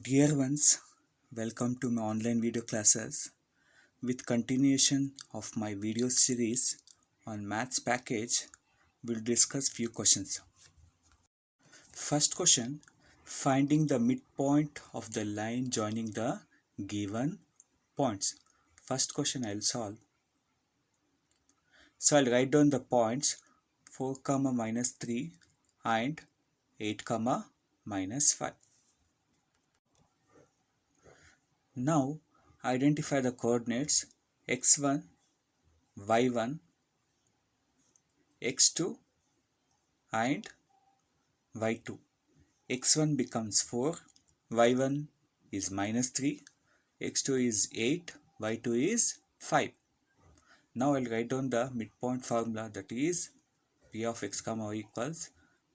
Dear ones, welcome to my online video classes. With continuation of my video series on maths package, we'll discuss few questions. First question, finding the midpoint of the line joining the given points. First question I'll solve. So I'll write down the points 4, minus 3 and 8, minus 5. Now identify the coordinates x1, y1, x2 and y2. x1 becomes 4, y1 is minus 3, x2 is 8, y2 is 5. Now I'll write down the midpoint formula, that is p of x comma y equals,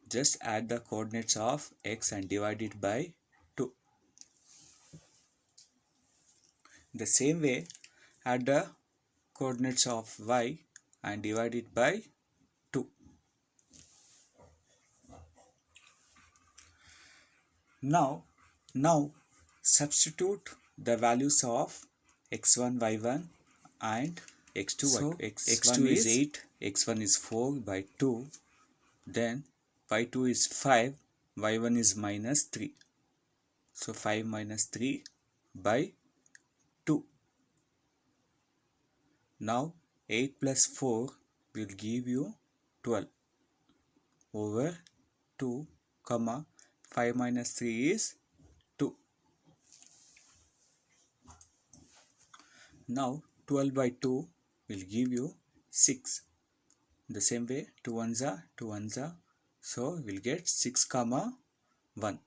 just add the coordinates of x and divide it by 2. The same way, add the coordinates of y and divide it by 2. Now substitute the values of x1, y1 and x2. So x2 is 8, x1 is 4 by 2, then y2 is 5, y1 is minus 3. So 5 minus 3 by 2. Now 8 plus 4 will give you 12 over 2, 5 minus 3 is 2. Now 12 by 2 will give you 6. The same way 2 ones are 2 ones are, so we'll get 6, 1.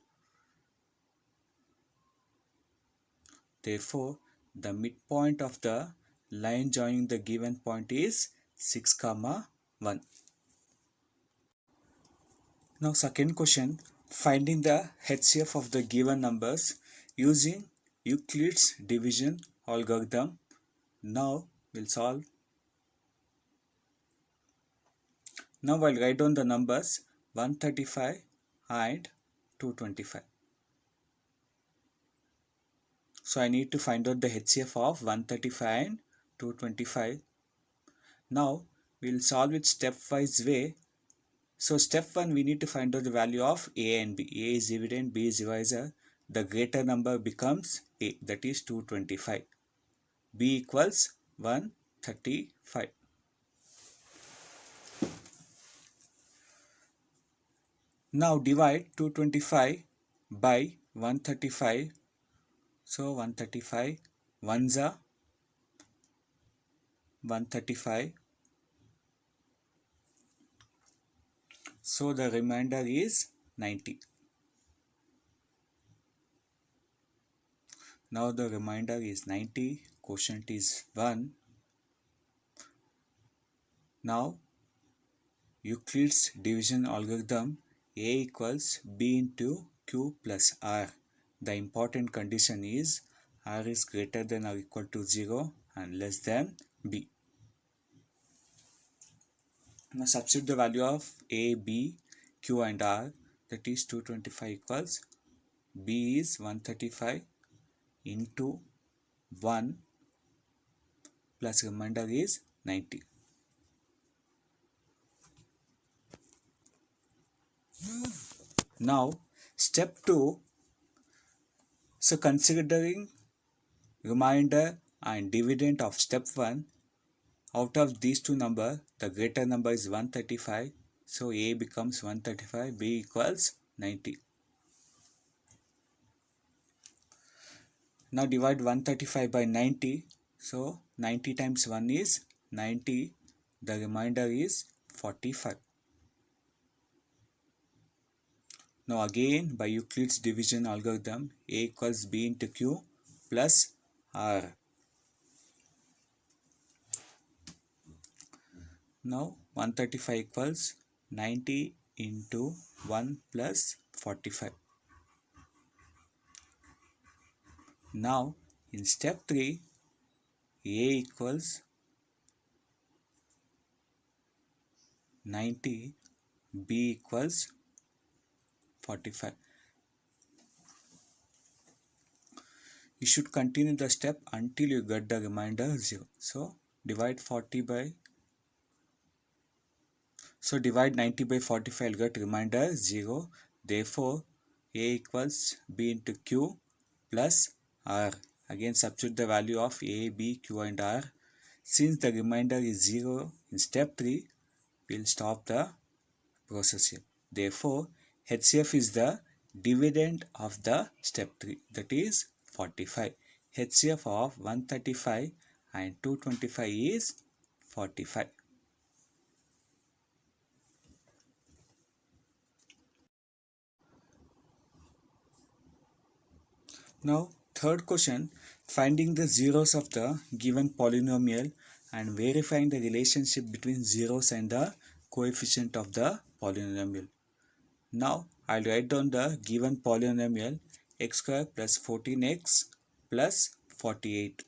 Therefore, the midpoint of the line joining the given point is 6, 1. Now second question, finding the HCF of the given numbers using Euclid's division algorithm. Now we'll solve. Now I'll write down the numbers 135 and 225. So I need to find out the HCF of 135 and 225. Now we'll solve it stepwise way. So step 1, we need to find out the value of A and B. A is dividend, B is divisor. The greater number becomes A, that is 225. B equals 135. Now divide 225 by 135. So 135 ones are 135. So the remainder is 90. Now the remainder is 90. Quotient is 1. Now Euclid's division algorithm, A equals B into Q plus R. The important condition is R is greater than or equal to 0 and less than B. Now substitute the value of A, B, Q and R, that is 225 equals B is 135 into 1 plus remainder is 90. Now step 2, so considering remainder and dividend of step 1, out of these two numbers, the greater number is 135. So A becomes 135, B equals 90. Now divide 135 by 90. So 90 times 1 is 90. The remainder is 45. Now again by Euclid's division algorithm, A equals B into Q plus R. Now 135 equals 90 into 1 plus 45. Now in step 3, A equals 90, B equals 45. You should continue the step until you get the remainder 0. Divide 90 by 45, you'll get remainder 0. Therefore, A equals B into Q plus R. Again substitute the value of A, B, Q and R. Since the remainder is 0 in step 3, we'll stop the process here. Therefore, HCF is the dividend of the step 3, that is 45. HCF of 135 and 225 is 45. Now, third question, finding the zeros of the given polynomial and verifying the relationship between zeros and the coefficient of the polynomial. Now, I'll write down the given polynomial x square plus 14x plus 48.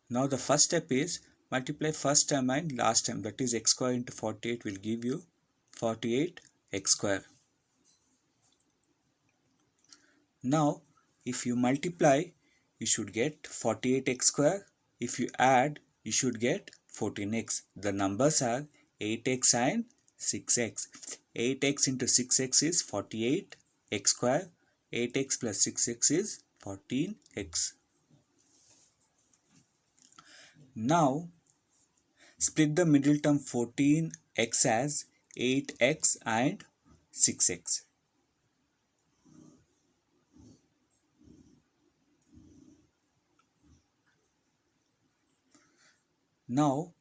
Now, the first step is multiply first term and last term, that is x square into 48 will give you 48x square. Now, if you multiply, you should get 48x square. If you add, you should get 14x. The numbers are 8x and 6x. 8x into 6x is 48x square. 8x plus 6x is 14x. Now, split the middle term 14x as 8x and 6x. Now,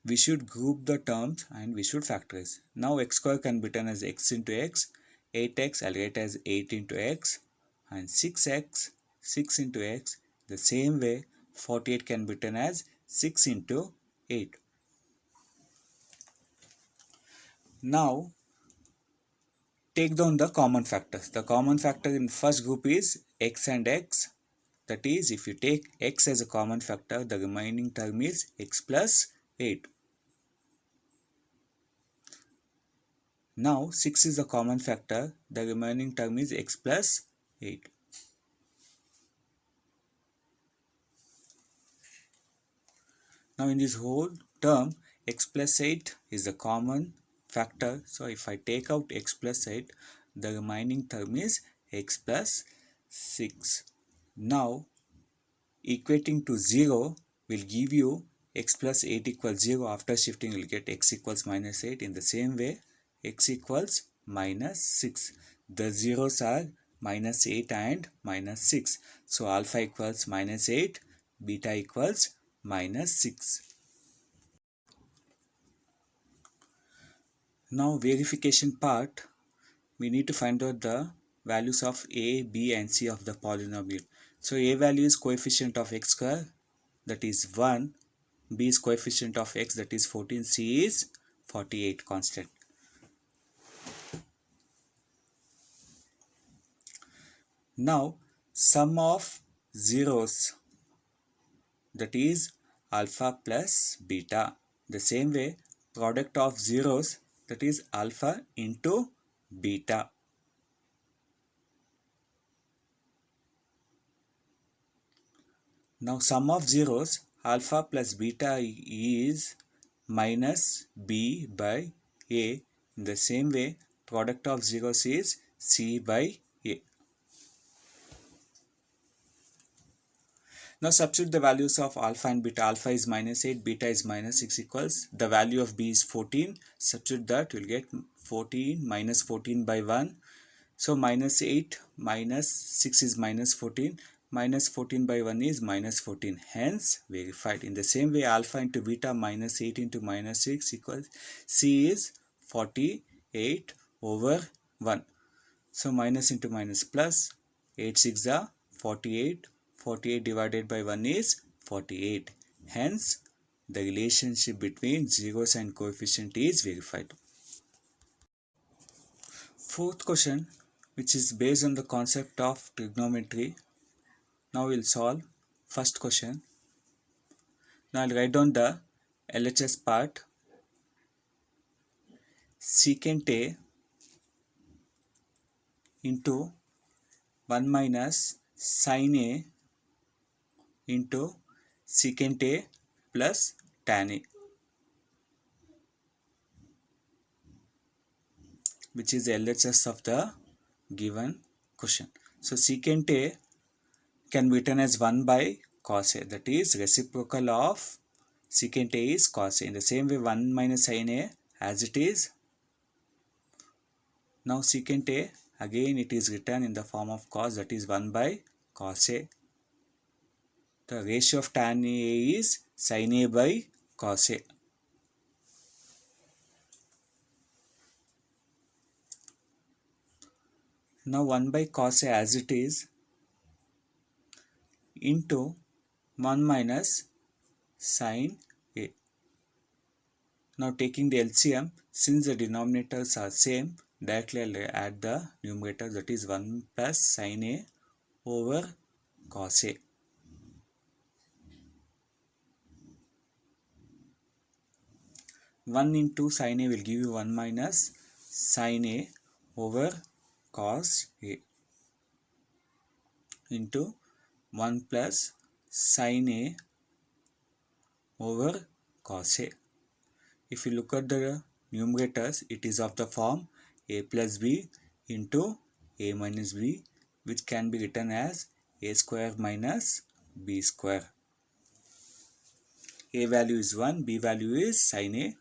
we should group the terms and we should factorize. Now, x square can be written as x into x. 8x I'll write as 8 into x. And 6x, 6 into x. The same way, 48 can be written as 6 into 8. Now, take down the common factors. The common factor in first group is x and x. That is, if you take x as a common factor, the remaining term is x plus 8. Now, 6 is a common factor, the remaining term is x plus 8. Now, in this whole term, x plus 8 is a common factor. So, if I take out x plus 8, the remaining term is x plus 6. Now, equating to 0 will give you x plus 8 equals 0. After shifting, you will get x equals minus 8. In the same way, x equals minus 6. The zeros are minus 8 and minus 6. So, alpha equals minus 8, beta equals minus 6. Now, verification part, we need to find out the values of a, b and c of the polynomial. So, a value is coefficient of x square, that is 1. B is coefficient of x, that is 14. C is 48 constant. Now, sum of zeros, that is alpha plus beta. The same way, product of zeros, that is alpha into beta. Now, sum of zeros, alpha plus beta is minus b by a. In the same way, product of zeros is c by a. Now, substitute the values of alpha and beta. Alpha is minus 8, beta is minus 6 equals. The value of b is 14. Substitute that, you will get 14 minus 14 by 1. So, minus 8 minus 6 is minus 14. Minus 14 by 1 is minus 14. Hence, verified. In the same way, alpha into beta minus 8 into minus 6 equals c is 48 over 1. So, minus into minus plus. 8 6 are 48. 48 divided by 1 is 48. Hence, the relationship between zeros and coefficient is verified. Fourth question, which is based on the concept of trigonometry. Now we'll solve first question. Now I'll write down the LHS part. Secant A into 1 minus sin A into secant A plus tan A, which is the LHS of the given question. So secant A can be written as 1 by cos A, that is reciprocal of secant A is cos A. In the same way 1 minus sin A as it is. Now secant A again it is written in the form of cos, that is 1 by cos A. The ratio of tan A is sin A by cos A. Now 1 by cos A as it is into 1 minus sin A. Now taking the LCM, since the denominators are same, directly I'll add the numerator, that is 1 plus sin A over cos A. One into sin A will give you 1 minus sin A over cos A into 1 plus sin A over cos A. If you look at the numerators, it is of the form A plus B into A minus B, which can be written as A square minus B square. A value is 1, B value is sin A.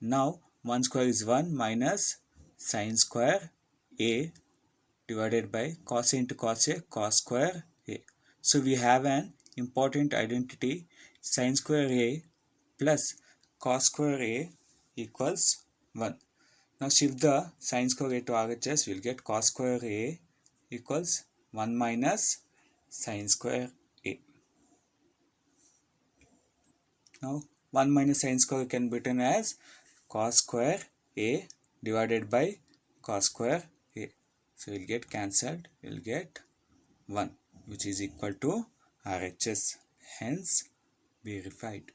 Now 1 square is 1 minus sin square A divided by cos A into cos A, cos square A. So we have an important identity, sin square A plus cos square A equals 1. Now shift the sin square A to RHS, we will get cos square A equals 1 minus sin square A. Now 1 minus sin square can be written as cos square A divided by cos square A. So we will get cancelled, we will get 1, which is equal to RHS, hence verified.